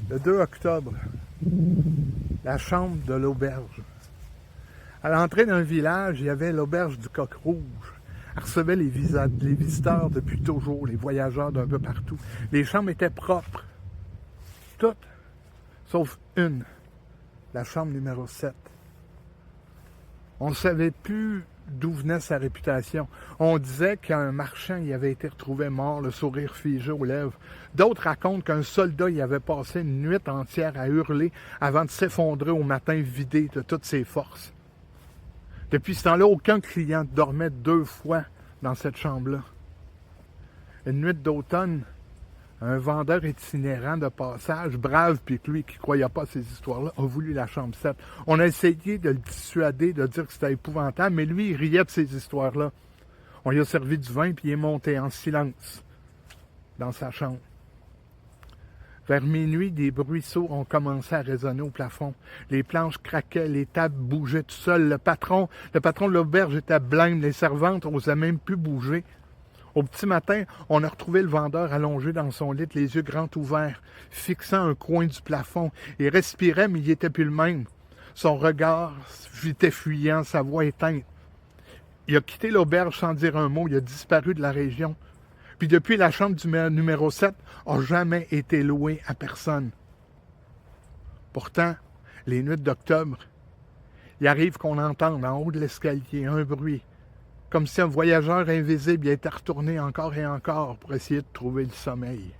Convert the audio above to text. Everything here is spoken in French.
Le 2 octobre, la chambre de l'auberge. À l'entrée d'un village, il y avait l'auberge du Coq Rouge. Elle recevait les visiteurs depuis toujours, les voyageurs d'un peu partout. Les chambres étaient propres. Toutes, sauf une, la chambre numéro 7. On ne savait plus d'où venait sa réputation. On disait qu'un marchand y avait été retrouvé mort, le sourire figé aux lèvres. D'autres racontent qu'un soldat y avait passé une nuit entière à hurler avant de s'effondrer au matin vidé de toutes ses forces. Depuis ce temps-là, aucun client dormait 2 fois dans cette chambre-là. Une nuit d'automne, un vendeur itinérant de passage, brave puis lui qui ne croyait pas à ces histoires-là, a voulu la chambre 7. On a essayé de le dissuader, de dire que c'était épouvantable, mais lui, il riait de ces histoires-là. On lui a servi du vin puis il est monté en silence dans sa chambre. Vers minuit, des bruits sourds ont commencé à résonner au plafond. Les planches craquaient, les tables bougeaient tout seuls. Le patron de l'auberge était blême, les servantes n'osaient même plus bouger. Au petit matin, on a retrouvé le vendeur allongé dans son lit, les yeux grands ouverts, fixant un coin du plafond. Il respirait, mais il n'était plus le même. Son regard était fuyant, sa voix éteinte. Il a quitté l'auberge sans dire un mot, il a disparu de la région. Puis depuis, la chambre du numéro 7 n'a jamais été louée à personne. Pourtant, les nuits d'octobre, il arrive qu'on entende en haut de l'escalier un bruit, comme si un voyageur invisible y était retourné encore et encore pour essayer de trouver le sommeil.